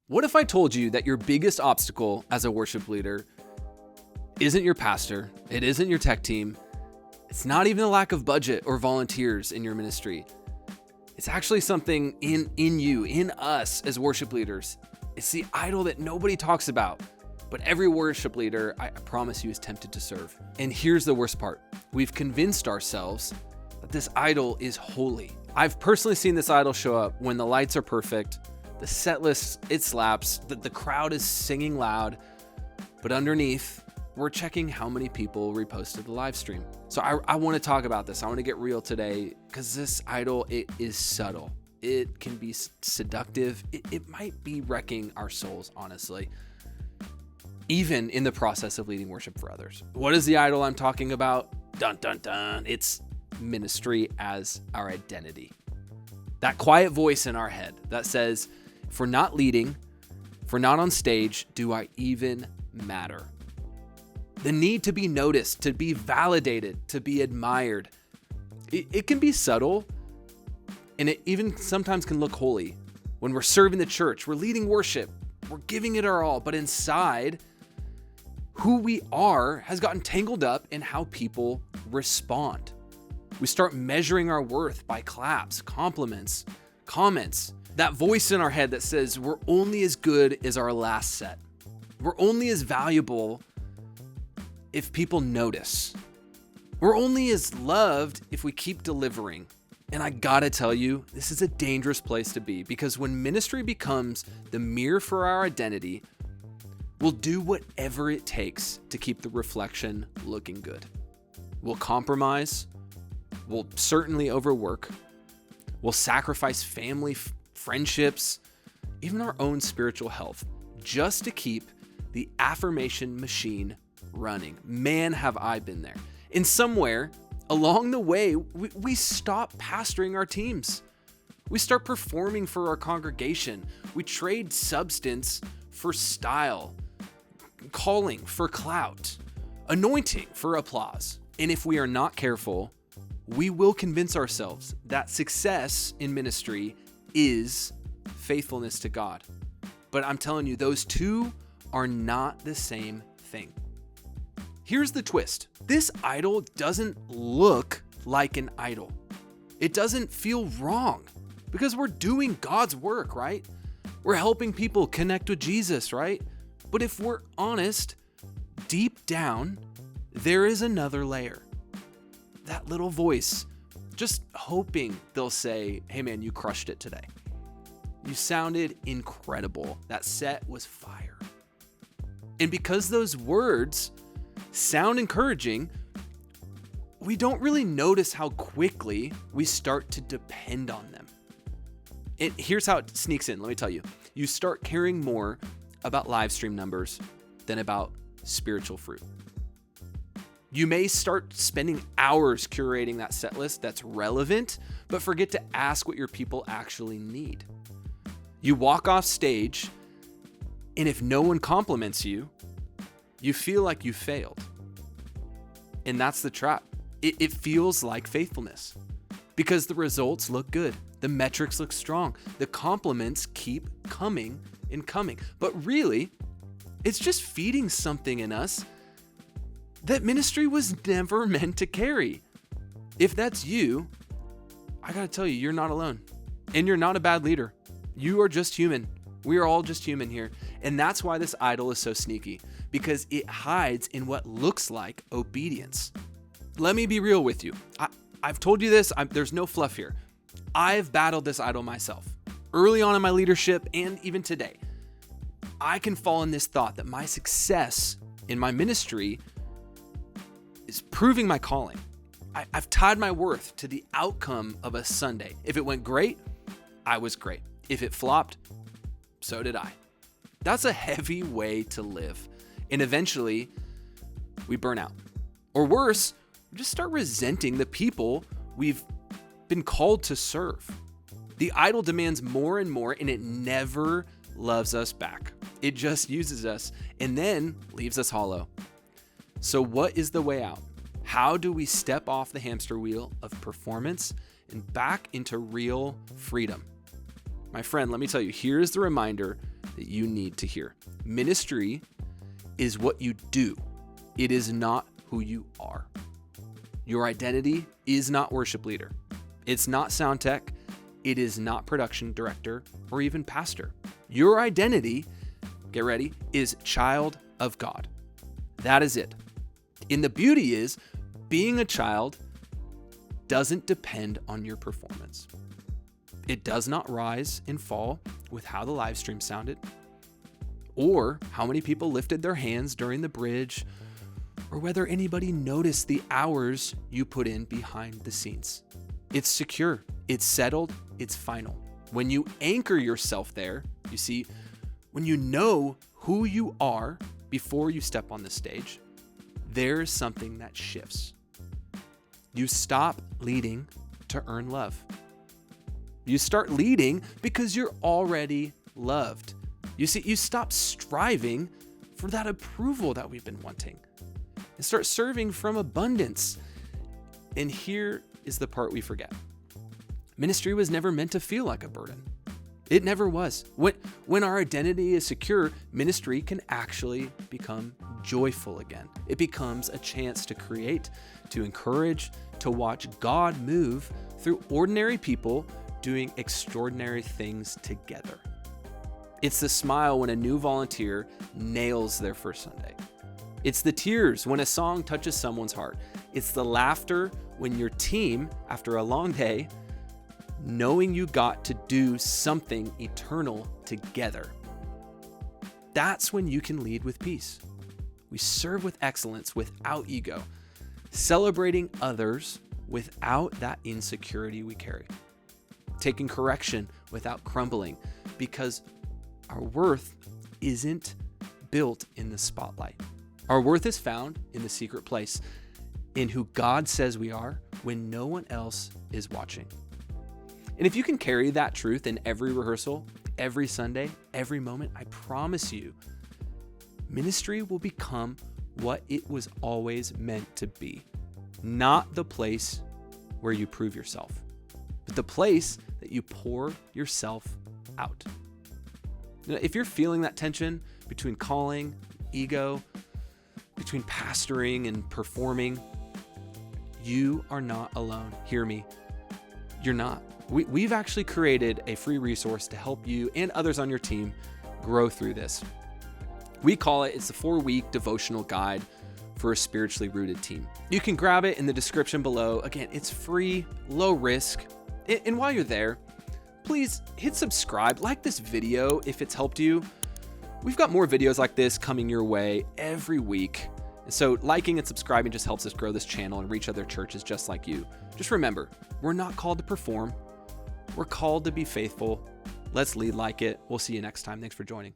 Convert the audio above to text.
What if I told you that your biggest obstacle as a worship leader isn't your pastor, it isn't your tech team, it's not even a lack of budget or volunteers in your ministry. It's actually something in you, in us as worship leaders. It's the idol that nobody talks about, but every worship leader, I promise you, is tempted to serve. And here's the worst part. We've convinced ourselves that this idol is holy. I've personally seen this idol show up when the lights are perfect, the set list, it slaps, the crowd is singing loud, but underneath, we're checking how many people reposted the live stream. So I want to talk about this. I want to get real today because this idol, it is subtle. It can be seductive. It might be wrecking our souls, honestly, even in the process of leading worship for others. What is the idol I'm talking about? Dun, dun, dun. It's ministry as our identity. That quiet voice in our head that says, if we're not leading, if we're not on stage, do I even matter? The need to be noticed, to be validated, to be admired. It can be subtle, and it even sometimes can look holy. When we're serving the church, we're leading worship, we're giving it our all, but inside, who we are has gotten tangled up in how people respond. We start measuring our worth by claps, compliments, comments. That voice in our head that says we're only as good as our last set. We're only as valuable if people notice. We're only as loved if we keep delivering. And I gotta tell you, this is a dangerous place to be because when ministry becomes the mirror for our identity, we'll do whatever it takes to keep the reflection looking good. We'll compromise. We'll certainly overwork. We'll sacrifice family, friendships, even our own spiritual health, just to keep the affirmation machine running. Man, have I been there. And somewhere along the way, we stop pastoring our teams. We start performing for our congregation. We trade substance for style, calling for clout, anointing for applause. And if we are not careful, we will convince ourselves that success in ministry is faithfulness to God. But I'm telling you, those two are not the same thing. Here's the twist. This idol doesn't look like an idol. It doesn't feel wrong because we're doing God's work, right? We're helping people connect with Jesus, right? But if we're honest, deep down, there is another layer. That little voice, just hoping they'll say, hey man, you crushed it today. You sounded incredible. That set was fire. And because those words sound encouraging, we don't really notice how quickly we start to depend on them. Here's how it sneaks in. Let me tell you. You start caring more about live stream numbers than about spiritual fruit. You may start spending hours curating that set list that's relevant, but forget to ask what your people actually need. You walk off stage, and if no one compliments you, you feel like you failed. And that's the trap. It feels like faithfulness because the results look good. The metrics look strong. The compliments keep coming and coming. But really, it's just feeding something in us that ministry was never meant to carry. If that's you, I gotta tell you, you're not alone. And you're not a bad leader. You are just human. We are all just human here. And that's why this idol is so sneaky, because it hides in what looks like obedience. Let me be real with you. I've told you this, there's no fluff here. I've battled this idol myself. Early on in my leadership and even today, I can fall in this thought that my success in my ministry is proving my calling. I've tied my worth to the outcome of a Sunday. If it went great, I was great. If it flopped, so did I. That's a heavy way to live. And eventually, we burn out. Or worse, we just start resenting the people we've been called to serve. The idol demands more and more, and it never loves us back. It just uses us and then leaves us hollow. So what is the way out? How do we step off the hamster wheel of performance and back into real freedom? My friend, let me tell you, here's the reminder that you need to hear. Ministry is what you do. It is not who you are. Your identity is not worship leader. It's not sound tech. It is not production director or even pastor. Your identity, get ready, is child of God. That is it. And the beauty is, being a child doesn't depend on your performance. It does not rise and fall with how the live stream sounded, or how many people lifted their hands during the bridge, or whether anybody noticed the hours you put in behind the scenes. It's secure, it's settled, it's final. When you anchor yourself there, you see, when you know who you are before you step on the stage, there's something that shifts. You stop leading to earn love. You start leading because you're already loved. You see, you stop striving for that approval that we've been wanting and start serving from abundance. And here is the part we forget. Ministry was never meant to feel like a burden. It never was. When our identity is secure, ministry can actually become joyful again. It becomes a chance to create, to encourage, to watch God move through ordinary people doing extraordinary things together. It's the smile when a new volunteer nails their first Sunday. It's the tears when a song touches someone's heart. It's the laughter when your team, after a long day, knowing you got to do something eternal together. That's when you can lead with peace. We serve with excellence without ego, celebrating others without that insecurity we carry, taking correction without crumbling, because our worth isn't built in the spotlight. Our worth is found in the secret place, in who God says we are when no one else is watching. And if you can carry that truth in every rehearsal, every Sunday, every moment, I promise you, ministry will become what it was always meant to be. Not the place where you prove yourself, but the place that you pour yourself out. Now, if you're feeling that tension between calling, ego, between pastoring and performing, you are not alone. Hear me. You're not. We've actually created a free resource to help you and others on your team grow through this. We call it's the 4-week devotional guide for a spiritually rooted team. You can grab it in the description below. Again, it's free, low risk. And while you're there, please hit subscribe, like this video if it's helped you. We've got more videos like this coming your way every week. And so liking and subscribing just helps us grow this channel and reach other churches just like you. Just remember, we're not called to perform. We're called to be faithful. Let's lead like it. We'll see you next time. Thanks for joining.